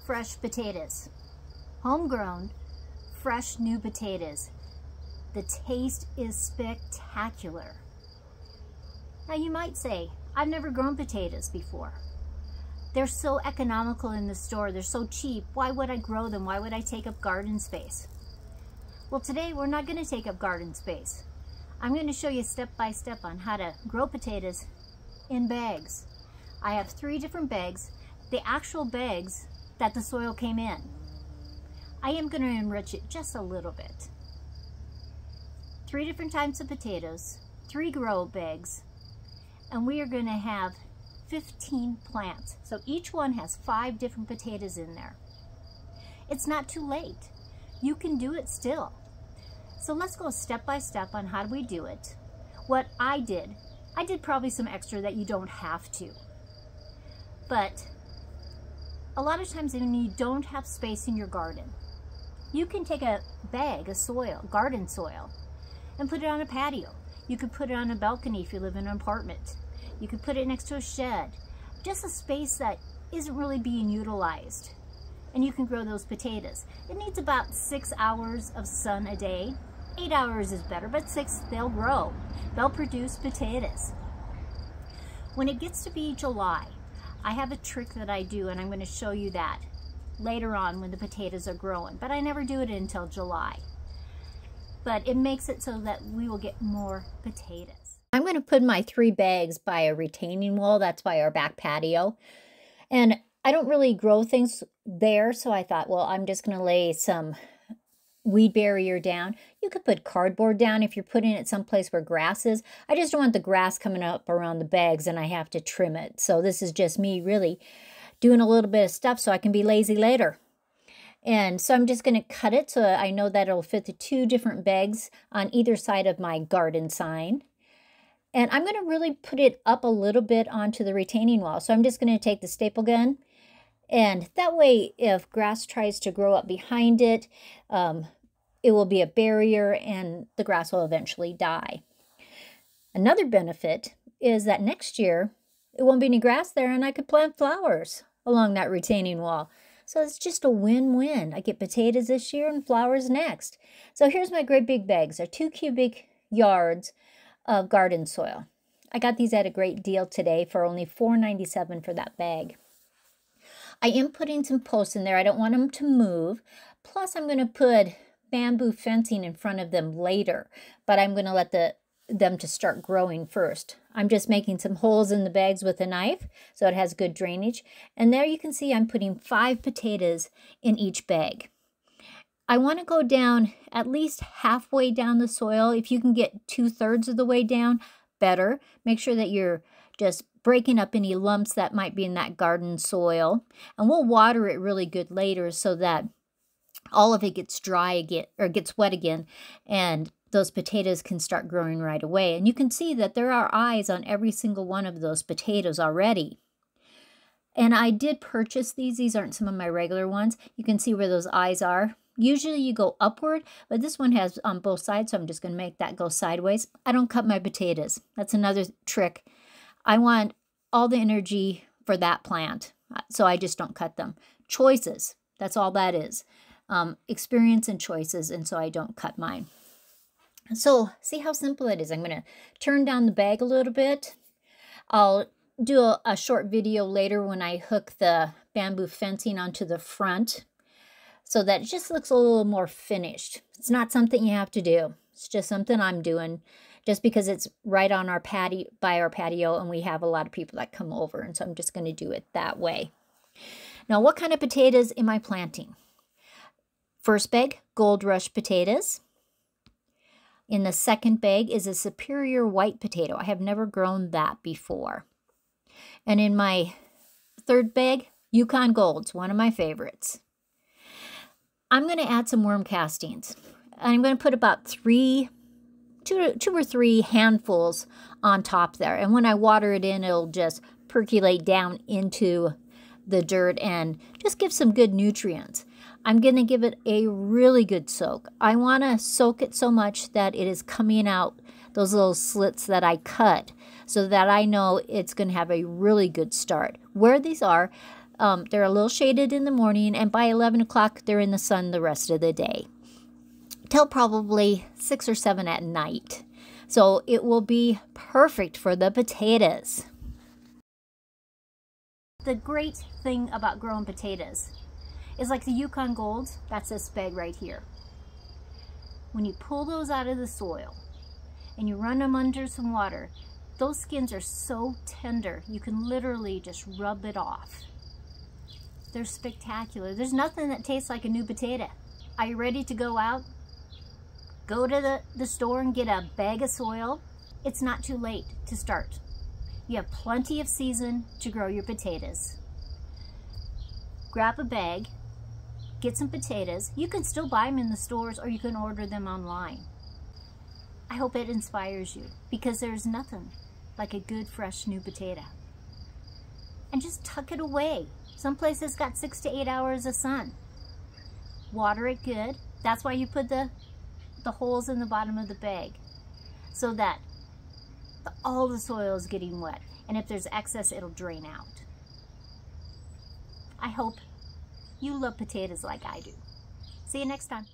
fresh potatoes. Homegrown, fresh new potatoes. The taste is spectacular. Now you might say, I've never grown potatoes before. They're so economical in the store, they're so cheap. Why would I grow them? Why would I take up garden space? Well, today we're not going to take up garden space. I'm going to show you step by step on how to grow potatoes in bags. I have 3 different bags, the actual bags that the soil came in. I am going to enrich it just a little bit. 3 different types of potatoes, 3 grow bags, and we are going to have 15 plants. So each one has 5 different potatoes in there. It's not too late. You can do it still. So let's go step by step on how do we do it. What I did probably some extra that you don't have to. But a lot of times when you don't have space in your garden, you can take a bag of soil, garden soil, and put it on a patio. You could put it on a balcony if you live in an apartment. You could put it next to a shed. Just a space that isn't really being utilized. And you can grow those potatoes. It needs about 6 hours of sun a day. 8 hours is better, but 6, they'll grow. They'll produce potatoes. When it gets to be July, I have a trick that I do, and I'm going to show you that later on when the potatoes are growing. But I never do it until July. But it makes it so that we will get more potatoes. I'm going to put my 3 bags by a retaining wall. That's by our back patio. And I don't really grow things there, so I thought, well, I'm just going to lay some weed barrier down. You could put cardboard down if you're putting it someplace where grass is. I just don't want the grass coming up around the bags and I have to trim it. So this is just me really doing a little bit of stuff so I can be lazy later. And so I'm just going to cut it so I know that it'll fit the 2 different bags on either side of my garden sign. And I'm going to really put it up a little bit onto the retaining wall. So I'm just going to take the staple gun, and that way if grass tries to grow up behind it, it will be a barrier and the grass will eventually die. Another benefit is that next year it won't be any grass there and I could plant flowers along that retaining wall. So it's just a win-win. I get potatoes this year and flowers next. So here's my great big bags. They're 2 cubic yards of garden soil. I got these at a great deal today for only $4.97 for that bag. I am putting some posts in there. I don't want them to move. Plus I'm going to put bamboo fencing in front of them later, but I'm going to let them to start growing first. I'm just making some holes in the bags with a knife so it has good drainage. And there you can see I'm putting 5 potatoes in each bag. I want to go down at least halfway down the soil. If you can get 2/3 of the way down, better. Make sure that you're just breaking up any lumps that might be in that garden soil. And we'll water it really good later so that all of it gets dry again, or gets wet again, and those potatoes can start growing right away. And you can see that there are eyes on every single one of those potatoes already. And I did purchase these. These aren't some of my regular ones. You can see where those eyes are. Usually you go upward, but this one has on both sides, so I'm just going to make that go sideways. I don't cut my potatoes. That's another trick. I want all the energy for that plant, so I just don't cut them. Choices, that's all that is. Experience and choices, and so I don't cut mine. So see how simple it is. I'm going to turn down the bag a little bit. I'll do a short video later when I hook the bamboo fencing onto the front so that it just looks a little more finished. It's not something you have to do. It's just something I'm doing just because it's right on our patio, by our patio, and we have a lot of people that come over, and so I'm just going to do it that way. Now, what kind of potatoes am I planting? First bag, Gold Rush potatoes. In the second bag is a Superior white potato. I have never grown that before. And in my third bag, Yukon Golds, one of my favorites. I'm going to add some worm castings. I'm going to put about two or three handfuls on top there. And when I water it in, it'll just percolate down into the dirt and just give some good nutrients. I'm going to give it a really good soak. I want to soak it so much that it is coming out those little slits that I cut so that I know it's going to have a really good start. Where these are, They're a little shaded in the morning, and by 11 o'clock, they're in the sun the rest of the day, till probably 6 or 7 at night. So it will be perfect for the potatoes. The great thing about growing potatoes is like the Yukon Golds, that's this bag right here. When you pull those out of the soil and you run them under some water, those skins are so tender, you can literally just rub it off. They're spectacular. There's nothing that tastes like a new potato. Are you ready to go out? Go to the store and get a bag of soil. It's not too late to start. You have plenty of season to grow your potatoes. Grab a bag, get some potatoes. You can still buy them in the stores, or you can order them online. I hope it inspires you, because there's nothing like a good fresh new potato. And just tuck it away. Some places got 6 to 8 hours of sun. Water it good. That's why you put the holes in the bottom of the bag, so that all the soil is getting wet, and if there's excess, it'll drain out. I hope you love potatoes like I do. See you next time.